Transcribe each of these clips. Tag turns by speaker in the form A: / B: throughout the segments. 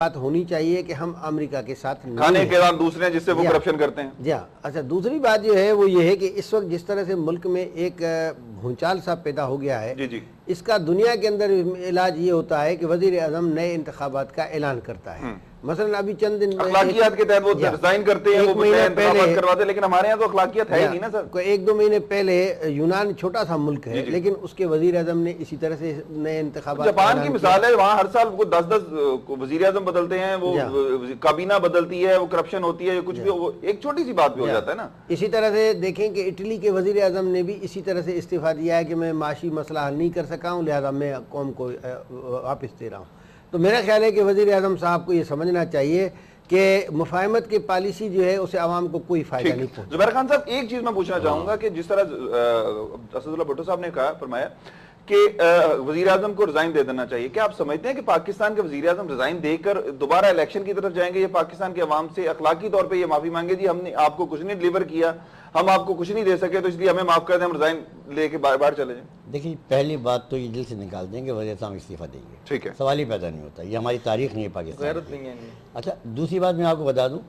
A: بات ہونی چاہیے کہ ہم امریکہ کے ساتھ
B: کھانے کے بعد دوسرے ہیں جس سے وہ کرپشن کرتے ہیں.
A: جی ہاں. اچھا دوسری بات جو ہے وہ یہ ہے کہ اس وقت جس طرح سے ملک میں ایک بھونچال سا پیدا ہو گیا ہے, اس کا دنیا کے اندر علاج یہ ہوتا ہے کہ وزیر اعظم نئے انتخابات کا اعلان کرتا ہے. مثلا ابھی چند دن
B: اخلاقیات کے تحت وہ ریزائن کرتے ہیں, وہ نئے انتخابات کرواتے ہیں, لیکن ہمارے یہاں تو اخلاقیات ہے ہی نہیں نا سر.
A: ایک دو مہینے پہلے یونان چھوٹا سا ملک ہے لیکن اس کے وزیر اعظم نے اسی طرح سے نئے انتخابات.
B: جاپان کی مثال ہے, وہاں ہر سال 10 وزیر اعظم بدلتے ہیں, وہ کابینہ بدلتی ہے, وہ کرپشن ہوتی ہے, کچھ بھی ایک چھوٹی سی بات بھی ہو جاتا ہے نا.
A: اسی طرح سے دیکھیں کہ اٹلی کے وزیر اعظم نے بھی اسی طرح سے استعفیٰ دیا ہے کہ میں معاشی مسئلہ حل نہیں کر سکا ہوں, لہذا میں قوم کو واپس دے رہا ہوں. تو میرا خیال ہے کہ وزیر اعظم صاحب کو یہ سمجھنا چاہیے کہ مفاہمت کی پالیسی جو ہے اسے عوام کو کوئی فائدہ نہیں پہنچتا.
B: زبیر خان صاحب ایک چیز میں پوچھنا چاہوں گا کہ جس طرح اسد اللہ بھٹو صاحب نے کہا, فرمایا کہ وزیر اعظم کو ریزائن دے دینا چاہیے, کیا آپ سمجھتے ہیں کہ پاکستان کے وزیر اعظم ریزائن دے کر دوبارہ الیکشن کی طرف جائیں گے, یا پاکستان کے عوام سے اخلاقی طور پہ یہ معافی مانگے جی ہم نے آپ کو کچھ نہیں ڈلیور کیا, ہم آپ کو کچھ نہیں دے سکے تو اس لیے ہمیں معاف کر دیں, ہم ریزائن لے کے باہر چلے جائیں؟
C: دیکھیے پہلی بات تو یہ دل سے نکال دیں کہ وزیر صاحب استعفیٰ دیں گے,
B: ٹھیک ہے,
C: سوال ہی پیدا نہیں ہوتا, یہ ہماری تاریخ نہیں ہے پاکستان.
B: غیرت نہیں ہے.
C: اچھا دوسری بات میں آپ کو بتا دوں,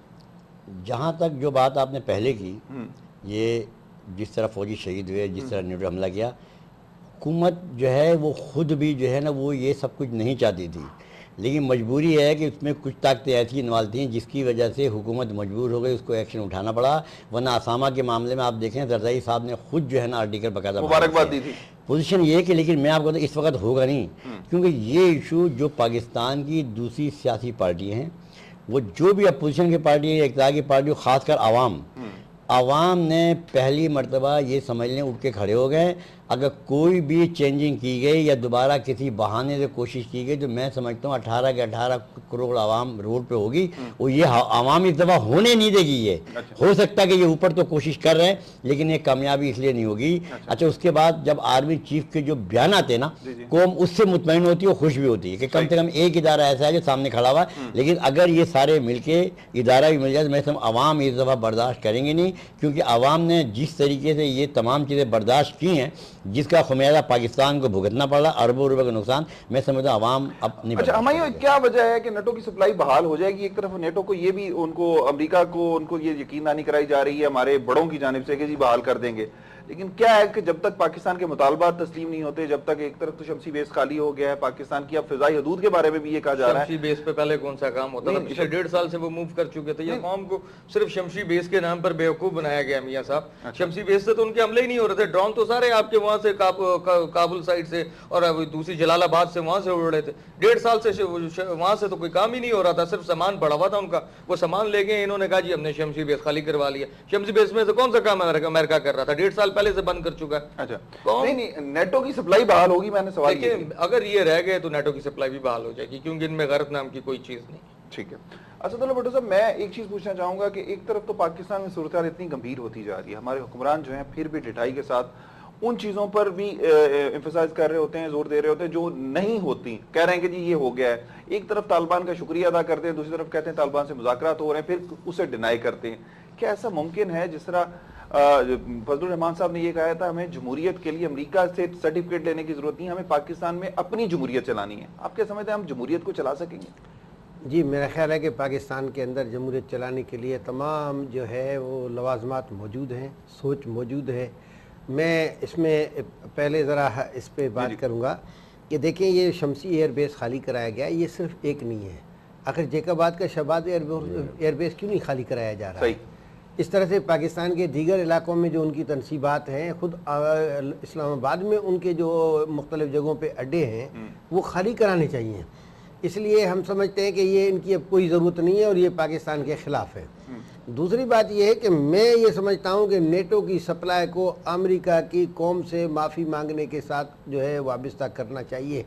C: جہاں تک جو بات آپ نے پہلے کی, یہ جس طرح فوجی شہید ہوئے, جس طرح نیٹو حملہ کیا, حکومت جو ہے وہ خود بھی جو ہے نا وہ یہ سب کچھ نہیں چاہتی تھی, لیکن مجبوری ہے کہ اس میں کچھ طاقتیں ایسی انوالو تھیں جس کی وجہ سے حکومت مجبور ہو گئی, اس کو ایکشن اٹھانا پڑا. ورنہ اسامہ کے معاملے میں آپ دیکھیں زرزائی صاحب نے خود جو ہے نا آرٹیکل باقاعدہ
B: مبارکباد دی تھی.
C: پوزیشن یہ کہ لیکن میں آپ کو اس وقت ہوگا نہیں, کیونکہ یہ ایشو جو پاکستان کی دوسری سیاسی پارٹی ہیں, وہ جو بھی اپوزیشن کی پارٹی ہے, اقتدار کی پارٹی, خاص کر عوام نے پہلی مرتبہ یہ سمجھ لیں اٹھ کے کھڑے ہو گئے. اگر کوئی بھی چینجنگ کی گئی یا دوبارہ کسی بہانے سے کوشش کی گئی تو میں سمجھتا ہوں 18 کے 18 کروڑ عوام روڈ پہ ہوگی, اور یہ عوام اس دفعہ ہونے نہیں دے گی. یہ ہو سکتا ہے کہ یہ اوپر تو کوشش کر رہے ہیں لیکن یہ کامیابی اس لیے نہیں ہوگی. اچھا اس کے بعد جب آرمی چیف کے جو بیانات ہیں نا, قوم اس سے مطمئن ہوتی ہے اور خوش بھی ہوتی ہے کہ کم سے کم ایک ادارہ ایسا ہے جو سامنے کھڑا ہوا ہے. لیکن اگر یہ سارے مل کے ادارہ بھی مل جائے تو میں سمجھتا ہوں عوام اس دفعہ برداشت کریں گے نہیں, کیونکہ عوام نے جس طریقے سے یہ تمام چیزیں برداشت کی ہیں جس کا خمیازہ پاکستان کو بھگتنا پڑ رہا, اربوں روپے کا نقصان, میں سمجھتا ہوں عوام اب نہیں.
B: اچھا ہمیں کیا وجہ ہے کہ نیٹو کی سپلائی بحال ہو جائے گی؟ ایک طرف نیٹو کو یہ بھی ان کو امریکہ کو ان کو یہ یقین دہانی کرائی جا رہی ہے ہمارے بڑوں کی جانب سے کہ جی بحال کر دیں گے, لیکن کیا ہے کہ جب تک پاکستان کے مطالبات تسلیم نہیں ہوتے, جب تک ایک طرف تو شمسی بیس خالی ہو گیا ہے پاکستان کی, اب فضائی حدود کے بارے میں بھی یہ کہا جا رہا ہے
D: شمسی بیس پہ پہلے کون سا کام ہوتا تھا, پچھلے 1.5 سال سے وہ موو کر چکے تھے. یہ قوم کو صرف شمسی بیس کے نام پر بیوقوف بنایا گیا میاں صاحب. شمسی بیس سے تو ان کے حملے ہی نہیں ہو رہے تھے, ڈرون تو سارے آپ کے وہاں سے کابل سائڈ سے اور دوسری جلال آباد سے وہاں سے اڑ رہے تھے. 1.5 سال سے وہاں سے تو کوئی کام ہی نہیں ہو رہا تھا, صرف سامان پڑا ہوا تھا ان کا, وہ سامان لے گئے, انہوں نے کہا جی ہم نے شمسی بیس خالی کروا لیا. شمسی بیس میں سے کون سا کام امریکہ کر رہا تھا, 1.5 سال پہلے سے بند کر چکا.
B: اچھا نہیں نیٹو کی سپلائی بحال ہوگی, میں نے سوال کیا
D: اگر یہ رہ گئے تو نیٹو کی سپلائی بھی بحال ہو جائے گی, کیونکہ ان میں غیرت نام کی کوئی چیز نہیں.
B: ٹھیک ہے. اسد اللہ بھٹو صاحب میں ایک چیز پوچھنا چاہوں گا کہ ایک طرف تو پاکستان میں صورتحال اتنی گمبھیر ہوتی جا رہی ہے, ہمارے حکمران جو ہیں پھر بھی ڈٹائی کے ساتھ ان چیزوں پر بھی ایمفسائز کر رہے ہوتے ہیں, زور دے رہے ہوتے ہیں جو نہیں ہوتی, کہہ رہے ہیں کہ جی یہ ہو گیا ہے. ایک طرف طالبان کا شکریہ ادا کرتے ہیں, دوسری طرف کہتے ہیں طالبان سے مذاکرات ہو رہے ہیں, پھر اسے ڈینائی کرتے ہیں. کیا ایسا ممکن ہے جس طرح فضل الرحمان صاحب نے یہ کہا تھا ہمیں جمہوریت کے لیے امریکہ سے سرٹیفکیٹ لینے کی ضرورت نہیں, ہمیں پاکستان میں اپنی جمہوریت چلانی ہے. آپ کیا سمجھتے ہیں ہم جمہوریت کو چلا سکیں گے؟
A: جی میرا خیال ہے کہ پاکستان کے اندر جمہوریت چلانے کے لیے تمام جو ہے وہ لوازمات موجود ہیں, سوچ موجود ہے. میں اس میں پہلے ذرا اس پہ بات کروں گا کہ دیکھیں یہ شمسی ایئر بیس خالی کرایا گیا, یہ صرف ایک نہیں ہے. آخر جیکاباد کا شہباز ایئر بیس کیوں نہیں خالی کرایا جا رہا ہے؟ اس طرح سے پاکستان کے دیگر علاقوں میں جو ان کی تنصیبات ہیں, خود اسلام آباد میں ان کے جو مختلف جگہوں پہ اڈے ہیں وہ خالی کرانے چاہیے. اس لیے ہم سمجھتے ہیں کہ یہ ان کی اب کوئی ضرورت نہیں ہے اور یہ پاکستان کے خلاف ہے. دوسری بات یہ ہے کہ میں یہ سمجھتا ہوں کہ نیٹو کی سپلائی کو امریکہ کی قوم سے معافی مانگنے کے ساتھ جو ہے وابستہ کرنا چاہیے.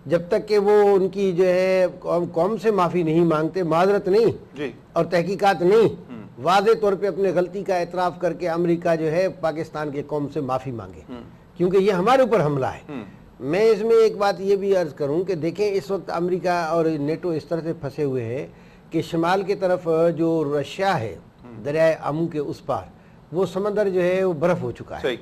A: جب تک کہ وہ ان کی جو ہے قوم سے معافی نہیں مانگتے, معذرت نہیں اور تحقیقات نہیں, واضح طور پہ اپنے غلطی کا اعتراف کر کے امریکہ جو ہے پاکستان کے قوم سے معافی مانگے, کیونکہ یہ ہمارے اوپر حملہ ہے. میں اس میں ایک بات یہ بھی عرض کروں کہ دیکھیں اس وقت امریکہ اور نیٹو اس طرح سے پھنسے ہوئے ہیں کہ شمال کی طرف جو رشیا ہے دریائے آمو کے اس پار, وہ سمندر جو ہے وہ برف ہو چکا ہے.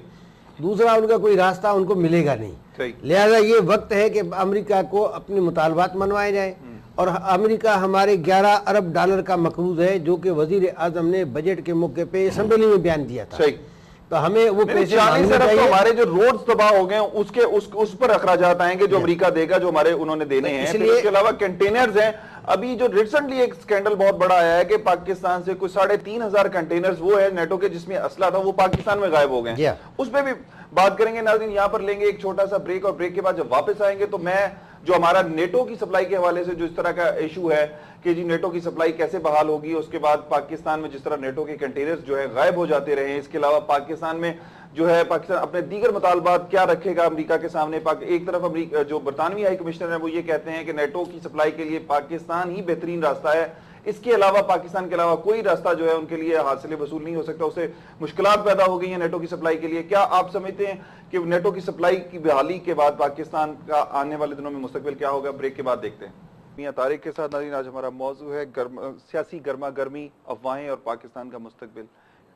A: دوسرا ان کا کوئی راستہ ان کو ملے گا نہیں. لہذا یہ وقت ہے کہ امریکہ کو اپنے مطالبات منوائے جائیں اور امریکہ ہمارے 11 ارب ڈالر کا مقروض ہے جو کہ وزیر اعظم نے بجٹ کے موقع پہ اسمبلی میں بیان دیا تھا. تو ہمیں وہ پیسے
B: 40 ارب تو ہمارے جو روڈز تباہ ہو گئے ہیں اس پر اخراجات آئیں گے جو امریکہ دے گا، جو ہمارے انہوں نے دینے ہیں. اس کے علاوہ کنٹینرز ہیں. ابھی جو ریسنٹلی ایک سکینڈل بہت بڑا آیا ہے کہ پاکستان سے کوئی 3,500 کنٹینرز وہ ہے نیٹو کے جس میں اسلحہ تھا وہ پاکستان میں غائب ہو گئے ہیں. اس پہ بھی بات کریں گے. ناظرین یہاں پر لیں گے ایک چھوٹا سا بریک، اور بریک کے بعد جب واپس آئیں گے تو میں جو ہمارا نیٹو کی سپلائی کے حوالے سے جو اس طرح کا ایشو ہے کہ جی نیٹو کی سپلائی کیسے بحال ہوگی، اس کے بعد پاکستان میں جس طرح نیٹو کے کنٹینرز جو ہے غائب ہو جاتے رہے ہیں، اس کے علاوہ پاکستان میں جو ہے پاکستان اپنے دیگر مطالبات کیا رکھے گا امریکہ کے سامنے. ایک طرف امریکہ جو برطانوی ہائی کمشنر ہیں وہ یہ کہتے ہیں کہ نیٹو کی سپلائی کے لیے پاکستان ہی بہترین راستہ ہے، اس کے علاوہ پاکستان کے علاوہ کوئی راستہ جو ہے ان کے لیے حاصل وصول نہیں ہو سکتا. اسے مشکلات پیدا ہو گئی ہیں نیٹو کی سپلائی کے لیے. کیا آپ سمجھتے ہیں کہ نیٹو کی سپلائی کی بحالی کے بعد پاکستان کا آنے والے دنوں میں مستقبل کیا ہوگا؟ بریک کے بعد دیکھتے ہیں. میاں طارق کے ساتھ. ناظرین آج ہمارا موضوع ہے سیاسی گرما گرمی، افواہیں اور پاکستان کا مستقبل.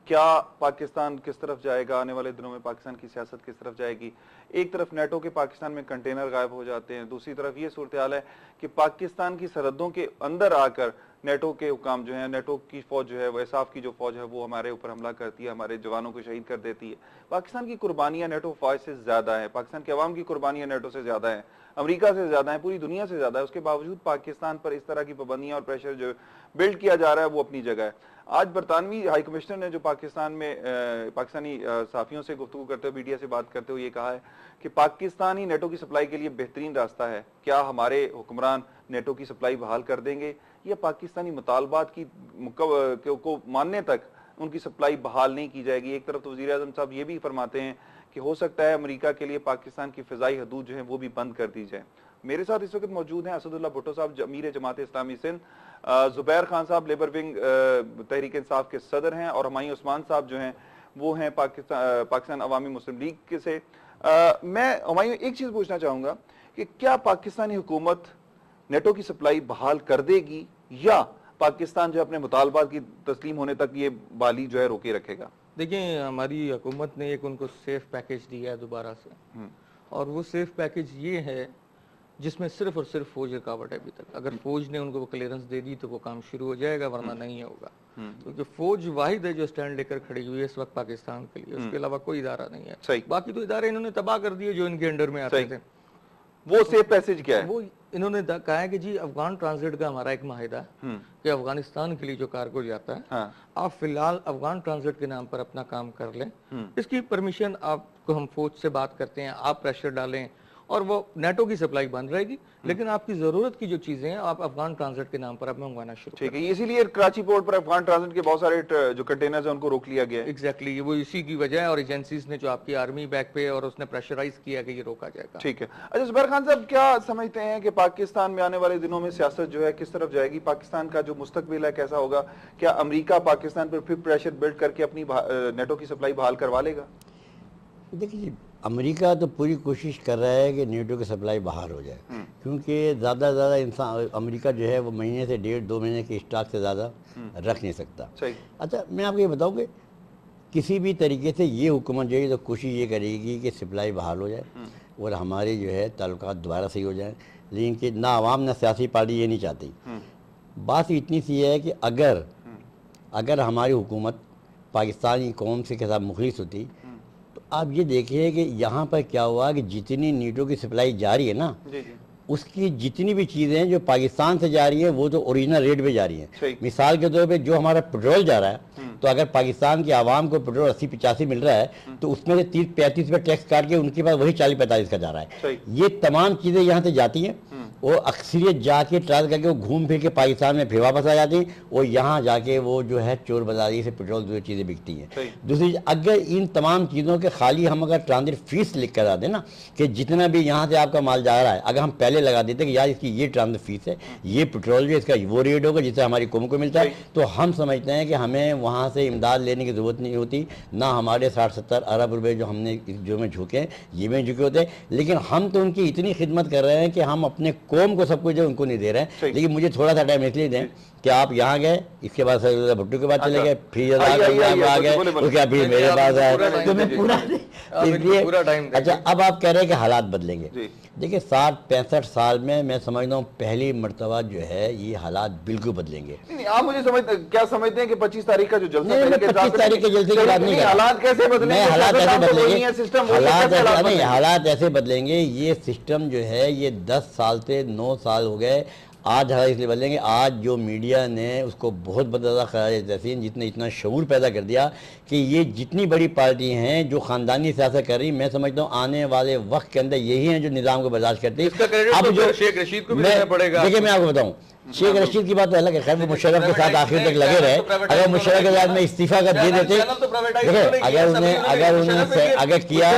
B: کیا پاکستان کس طرف جائے گا آنے والے دنوں میں؟ پاکستان کی سیاست کس طرف جائے گی؟ ایک طرف نیٹو کے پاکستان میں کنٹینر غائب ہو جاتے ہیں، دوسری طرف یہ صورتحال ہے کہ پاکستان کی سرحدوں کے اندر آ کر نیٹو کے حکام جو ہیں، نیٹو کی فوج جو ہے، وہ ISAF کی جو فوج ہے وہ ہمارے اوپر حملہ کرتی ہے، ہمارے جوانوں کو شہید کر دیتی ہے. پاکستان کی قربانیاں نیٹو فوج سے زیادہ ہیں، پاکستان کے عوام کی قربانیاں نیٹو سے زیادہ ہیں، امریکہ سے زیادہ ہیں، پوری دنیا سے زیادہ ہے. اس کے باوجود پاکستان پر اس طرح کی پابندیاں اور پریشر جو بلڈ کیا جا رہا ہے وہ اپنی جگہ ہے. آج برطانوی ہائی کمشنر نے جو پاکستان میں پاکستانی صحافیوں سے گفتگو کرتے ہوئے، میڈیا سے بات کرتے ہوئے یہ کہا ہے کہ پاکستان ہی نیٹو کی سپلائی کے لیے بہترین راستہ ہے. کیا ہمارے حکمران نیٹو کی سپلائی بحال کر دیں گے یا پاکستانی مطالبات کو ماننے تک ان کی سپلائی بحال نہیں کی جائے گی؟ ایک طرف تو وزیر اعظم صاحب یہ بھی فرماتے ہیں کہ ہو سکتا ہے امریکہ کے لیے پاکستان کی فضائی حدود جو ہیں وہ بھی بند کر دی جائیں. میرے ساتھ اس وقت موجود ہیں اسد اللہ بھٹو صاحب، امیر جماعت اسلامی سندھ، زبیر خان صاحب لیبر ونگ تحریک انصاف کے صدر ہیں، اور ہمایوں عثمان صاحب جو ہیں وہ ہیں پاکستان عوامی مسلم لیگ سے. میں ہمایوں ایک چیز پوچھنا چاہوں گا کہ کیا پاکستانی حکومت نیٹو کی سپلائی بحال کر دے گی یا پاکستان جو اپنے مطالبات کی تسلیم ہونے تک یہ بالی جو ہے روکے رکھے گا؟
D: دیکھیں ہماری حکومت نے ایک ان کو سیف پیکیج دیا ہے دوبارہ سے، اور وہ سیف پیکیج یہ ہے جس میں صرف اور صرف فوج رکاوٹ ہے ابھی تک. اگر فوج نے ان کو کلیئرنس دے دی تو وہ کام شروع ہو جائے گا، ورنہ نہیں ہوگا. کیونکہ فوج واحد ہے جو سٹینڈ لے کر کھڑی ہوئی ہے اس وقت پاکستان کے لیے، اس کے علاوہ کوئی ادارہ نہیں ہے. باقی تو ادارے انہوں نے تباہ کر دیے جو ان کے انڈر میں آتے تھے.
B: وہ سیف پیسج کیا ہے؟
D: وہ انہوں نے کہا ہے کہ جی افغان ٹرانزٹ کا ہمارا ایک معاہدہ ہے کہ افغانستان کے لیے جو کارگو جاتا ہے آپ فی الحال افغان ٹرانزٹ کے نام پر اپنا کام کر لیں، اس کی پرمیشن آپ کو ہم فوج سے بات کرتے ہیں، آپ پریشر ڈالیں اور وہ نیٹو کی سپلائی بند رہے گی، لیکن آپ کی ضرورت کی جو چیزیں ہیں آپ افغان ٹرانزٹ کے نام پر آپ منگوانا شروع کریں.
B: اسی لیے کراچی پورٹ پر افغان ٹرانزٹ کے بہت سارے جو کنٹینرز ہیں ان کو روک لیا گیا ہے.
D: ایگزیکٹلی وہ اسی کی وجہ ہے، اور ایجنسیز نے جو آپ کی آرمی بیک پہ اور اس نے پریشرائز کیا کہ یہ روکا جائے گا.
B: ٹھیک ہے. اچھا زبیر خان صاحب، کیا سمجھتے ہیں کہ پاکستان میں آنے والے دنوں میں سیاست جو ہے کس طرف جائے گی؟ پاکستان کا جو مستقبل ہے کیسا ہوگا؟ کیا امریکہ پاکستان پر پھر پریشر بلڈ کر کے اپنی نیٹو کی سپلائی بحال کروا لے گا؟
C: دیکھیے امریکہ تو پوری کوشش کر رہا ہے کہ نیٹو کی سپلائی بحال ہو جائے، کیونکہ زیادہ سے زیادہ امریکہ جو ہے وہ مہینے سے 1.5-2 مہینے کے اسٹاک سے زیادہ رکھ نہیں سکتا. اچھا میں آپ کو یہ بتاؤں کہ کسی بھی طریقے سے یہ حکومت جو ہے تو کوشش یہ کرے گی کہ سپلائی بحال ہو جائے اور ہمارے جو ہے تعلقات دوبارہ صحیح ہو جائیں، لیکن کہ نہ عوام نہ سیاسی پارٹی یہ نہیں چاہتی. بات اتنی سی ہے کہ اگر ہماری حکومت پاکستانی قوم سے کے ساتھ مخلص ہوتی تو آپ یہ دیکھیں کہ یہاں پر کیا ہوا کہ جتنی نیٹو کی سپلائی جاری ہے نا اس کی جتنی بھی چیزیں جو پاکستان سے جا رہی ہیں وہ تو اوریجنل ریٹ پہ جا رہی ہیں. مثال کے طور پہ جو ہمارا پیٹرول جا رہا ہے تو اگر پاکستان کی عوام کو پیٹرول 80-85 مل رہا ہے تو اس میں سے 30-35 روپے ٹیکس کاٹ کے ان کے پاس وہی 40-45 کا جا رہا ہے. یہ تمام چیزیں یہاں سے جاتی ہیں، وہ اکثریت جا کے ٹرانس کر کے وہ گھوم پھر کے پاکستان میں پھر واپس آ جاتی ہیں، اور یہاں جا کے وہ جو ہے چور بازاری سے پیٹرول دوسری چیزیں بکتی ہیں. دوسری اگر ان تمام چیزوں کے خالی ہم اگر ٹرانزٹ فیس لکھ کر آتے نا کہ جتنا بھی یہاں سے آپ کا مال جا رہا ہے اگر ہم پہلے لگا دیتے کہ یار اس کی یہ ٹرانزٹ فیس ہے، یہ پیٹرول جو اس کا وہ ریٹ ہوگا جس سے ہماری قوم کو ملتا ہے، تو ہم سمجھتے ہیں کہ ہمیں وہاں سے امداد لینے کی ضرورت نہیں ہوتی، نہ ہمارے 60-70 ارب روپے جو ہم نے جو میں جھوکے ہیں یہ میں جھکے ہوتے ہیں. لیکن ہم تو ان کی اتنی خدمت کر رہے ہیں کہ ہم اپنے قوم کو سب کچھ جو ان کو نہیں دے رہے ہیں. لیکن مجھے تھوڑا سا ٹائم اس لیے دیں کہ آپ یہاں گئے, اس کے بعد بھٹو کے بعد چلے گئے, پھر آ گئے, اس کے بعد پھر میرے پاس آئے, تو میں پورا اچھا اب آپ کہہ رہے ہیں کہ حالات بدلیں گے. دیکھیں 60-65 سال میں سمجھتا ہوں پہلی مرتبہ جو ہے یہ حالات بالکل بدلیں گے.
B: آپ مجھے کیا سمجھتے ہیں کہ 25 تاریخ کا جو جلسہ ہے,
C: 25 تاریخ کے جلسے کی بات نہیں,
B: حالات کیسے بدلیں گے,
C: حالات ایسے بدلیں گے. یہ سسٹم جو ہے یہ 10 سال سے 9 سال ہو گئے. آج حالات اس لیے بدلیں گے, آج جو میڈیا نے اس کو بہت بدلا خراج تحسین, جس نے اتنا شعور پیدا کر دیا کہ یہ جتنی بڑی پارٹی ہیں جو خاندانی سیاست کر رہی, میں سمجھتا ہوں آنے والے وقت کے اندر یہی ہیں جو نظام کو برداشت کرتی ہیں. اب جو
D: شیخ رشید کو بھی دینا پڑے گا.
C: دیکھیں میں آپ کو بتاؤں, شیخ رشید کی بات تو الگ ہے, خیر وہ مشرف کے ساتھ آخر تک لگے رہے. اگر مشرف کے ساتھ میں استعفیٰ کر دے دیتے, اگر کیا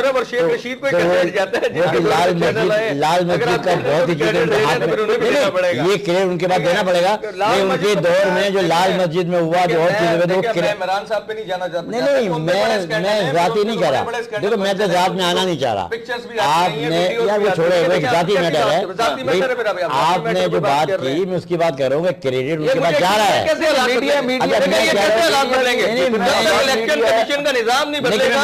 C: لال مسجد کا بہت ہی یہ کریڈٹ ان کے بعد دینا پڑے گا. ان کے دور میں جو لال مسجد میں ہوا جو اور چیزیں,
D: عمران صاحب پہ نہیں جانا چاہتا.
C: نہیں میں ذاتی نہیں کہہ رہا, دیکھو میں تو ذات میں آنا نہیں چاہ رہا. آپ نے یار وہ چھوڑے ہوئے ذاتی میٹر ہے, آپ نے جو بات کی میں اس کی بات کر رہا ہوں کہ کریڈٹ ان کے بعد جا رہا ہے. الیکشن کا نظام بدلے گا,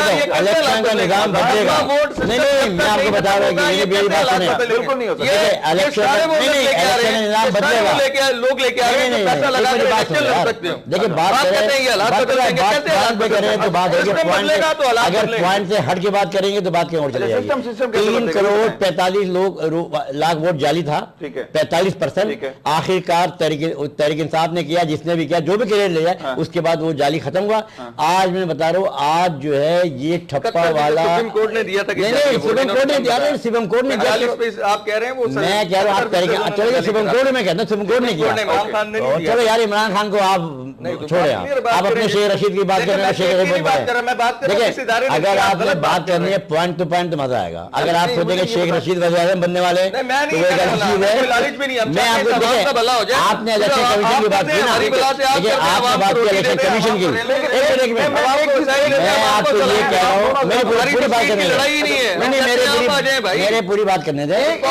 C: نہیں نہیں میں آپ کو بتا رہا ہوں کہ میری بات سنیں, نظام بدلے گا, لوگ لے کے آئے دیکھیں بات کریں تو بات اگر پوائنٹ سے ہٹ کے بات کریں گے تو بات کہیں اور چلے جائے گی. 3 کروڑ 45 لاکھ ووٹ جعلی تھا, 45%. آخرکار تحریک انصاف نے کیا, جس نے بھی کیا, جو بھی کریڈٹ لے جائے, اس کے بعد وہ جعلی ختم ہوا. آج میں بتا رہا ہوں, آج جو ہے یہ ٹھپا والا
D: سپریم کورٹ نے دیا تھا,
C: سپریم کورٹ نے دیا تھا, سپریم کورٹ نے دیا.
D: آپ کہہ رہے ہیں وہ,
C: میں کہہ رہا ہوں آپ تحریک, چلو سپریم کورٹ میں کہتا ہوں, سپریم کورٹ نے کیا. چلو یار عمران خان کو آپ چھوڑے, آپ اپنے شیخ رشید کی بات کر رہے ہیں, شیخ رشید دیکھیں اگر آپ نے بات کرنی ہے پوائنٹ ٹو پوائنٹ تو مزہ آئے گا. اگر آپ سوچیں کہ شیخ رشید وزیر اعظم بننے والے تو وہ ایک الگ چیز ہے. میں آپ کو دیکھیں, آپ نے الیکشن کمیشن کی بات کی نا, دیکھیں آپ نے بات کی الیکشن کمیشن کی, میں آپ کو یہ کہہ رہا ہوں, میری پوری بات کرنے دیں, میرے پوری بات کرنے دیں. ایک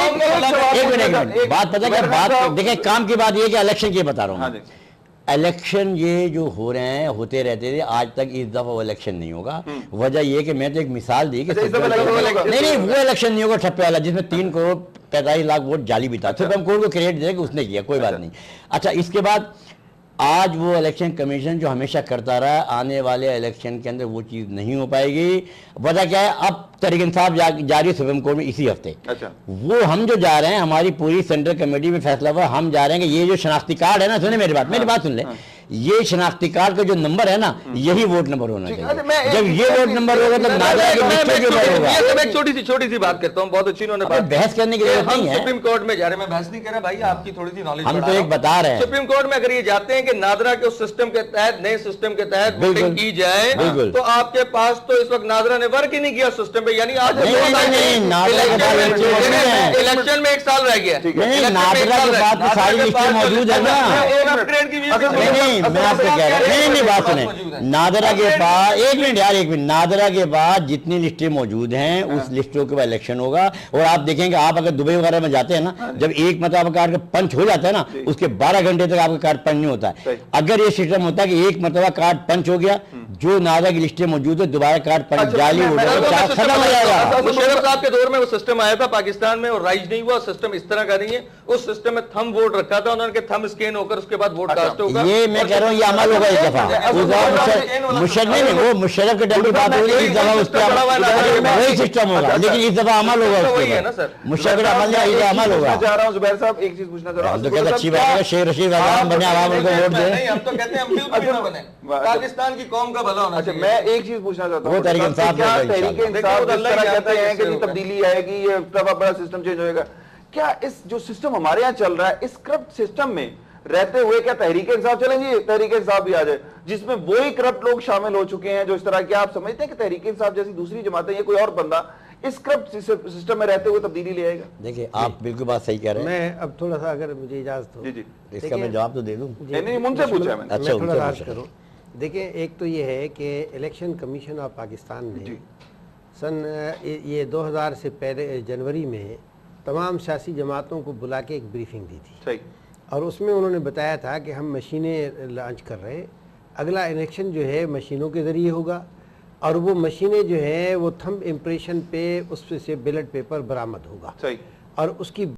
C: منٹ بات پتہ کیا بات, دیکھیں کام کی بات یہ کہ الیکشن کی بتا رہا ہوں. الیکشن یہ جو ہو رہے ہیں ہوتے رہتے تھے, آج تک اس دفعہ وہ الیکشن نہیں ہوگا. وجہ یہ کہ میں تو ایک مثال دی کہ نہیں وہ الیکشن نہیں ہوگا ٹھپے والا, جس میں 3 کروڑ 45 لاکھ ووٹ جعلی بھی تھا. سپریم کورٹ کو کریڈٹ دے کہ اس نے کیا, کوئی بات نہیں. اچھا اس کے بعد آج وہ الیکشن کمیشن جو ہمیشہ کرتا رہا, آنے والے الیکشن کے اندر وہ چیز نہیں ہو پائے گی. وجہ کیا ہے, اب تحریک انصاف جاری ہے سپریم کورٹ میں اسی ہفتے. وہ ہم جو جا رہے ہیں, ہماری پوری سینٹرل کمیٹی میں فیصلہ ہوا, ہم جا رہے ہیں کہ یہ جو شناختی کارڈ ہے نا, سنیں میری بات سن لیں, یہ شناختی کارڈ کا جو نمبر ہے نا, یہی ووٹ نمبر ہونا چاہیے. جب یہ ووٹ نمبر ہوگا تو نادرا کے نیچے جو ہوگا.
D: ایک چھوٹی سی بات کرتا ہوں, بہت اچھی انہوں نے
C: بحث کرنے کی ضرورت نہیں ہے.
D: سپریم کورٹ میں جا رہے ہیں, میں بحث نہیں کر رہا بھائی, آپ کی تھوڑی سی نالج
C: ہم تو ایک بتا رہے ہیں.
D: سپریم کورٹ میں اگر یہ جاتے ہیں کہ نادرا کے اس سسٹم کے تحت, نئے سسٹم کے تحت ووٹنگ کی جائے, تو آپ کے پاس تو اس وقت نادرا نے ورک ہی نہیں کیا سسٹم پہ. یعنی آج الیکشن میں 1 سال رہ گیا.
C: نادرا کے بعد ساری لسٹیں موجود ہے نا. میں آپ کو کہہ رہا ہوں, نہیں بات سنیں, نادرا کے بعد ایک منٹ نادرا کے بعد جتنی لسٹیں موجود ہیں اس لسٹوں کے بعد الیکشن ہوگا. اور آپ دیکھیں کہ آپ اگر دبئی وغیرہ میں جاتے ہیں نا, جب ایک مرتبہ کارڈ کا پنچ ہو جاتا ہے نا, اس کے 12 گھنٹے تک آپ کا کارڈ پنچ نہیں ہوتا ہے. اگر یہ سسٹم ہوتا ہے کہ ایک مرتبہ کارڈ پنچ ہو گیا, جو نادرا کی لسٹیں موجود ہے, دوبارہ کارڈ پنچ جعلی ہو جائے, ختم ہو جائے گا.
D: مشرف صاحب کے دور میں وہ سسٹم آیا تھا پاکستان میں, اور رائج نہیں ہوا. سسٹم اس طرح کا نہیں ہے, اس سسٹم میں تھم ووٹ رکھا تھا انہوں نے, کہ تھم اسکین ہو کر اس کے بعد ووٹ کاسٹ ہوگا.
C: یہ میں کہہ رہا ہوں یہ عمل ہوگا اس دفعہ. مشرف نہیں, وہ مشرف کے ڈر کی بات ہو رہی ہے, اس دفعہ اس پہ وہی سسٹم ہوگا, لیکن اس دفعہ عمل ہوگا. مشرف کا عمل نہیں, یہ عمل ہوگا.
B: چاہ رہا ہوں زبیر صاحب ایک چیز پوچھنا چاہ رہا ہوں.
C: تو کہتے اچھی بات ہے, شیخ رشید عوام بنے, عوام ان کو ووٹ دیں.
D: ہم تو کہتے ہیں ہم ملک بھی نہ بنے, پاکستان کی قوم کا بھلا ہونا چاہیے.
B: میں ایک چیز پوچھنا چاہتا ہوں,
C: وہ تحریک انصاف
B: جس طرح کہتے ہیں کہ تبدیلی آئے گی, یہ بڑا سسٹم چینج ہوئے گا, کیا اس جو سسٹم ہمارے یہاں چل رہا ہے, اس کرپٹ سسٹم میں رہتے ہوئے کیا تحریک انصاف چلیں گی؟ تحریک انصاف بھی آ جائے جس میں وہی کرپٹ لوگ شامل ہو چکے ہیں جو اس طرح, کیا آپ سمجھتے ہیں کہ تحریک انصاف جیسی دوسری جماعتیں, یہ کوئی اور بندہ اس کرپٹ سسٹم میں رہتے ہوئے تبدیلی لے آئے گا؟
C: دیکھیں آپ بالکل بات صحیح کہہ رہے ہیں.
A: میں اب تھوڑا سا اگر مجھے اجازت ہو,
C: اس کا میں جواب تو دے دوں.
B: نہیں من سے پوچھا میں نے.
A: تھوڑا سا عرض کروں. دیکھیں ایک تو یہ ہے کہ الیکشن کمیشن آف پاکستان نے سن یہ 2000 سے پہلے جنوری میں تمام سیاسی جماعتوں کو بلا کے ایک بریفنگ دی تھی, اور اس میں انہوں نے بتایا تھا کہ ہم مشینیں لانچ کر رہے ہیں، اگلا الیکشن جو ہے مشینوں کے ذریعے ہوگا، اور وہ مشینیں جو ہیں وہ تھمب امپریشن پہ اس سے بیلٹ پیپر برآمد ہوگا،
B: صحیح،
A: اور اس کی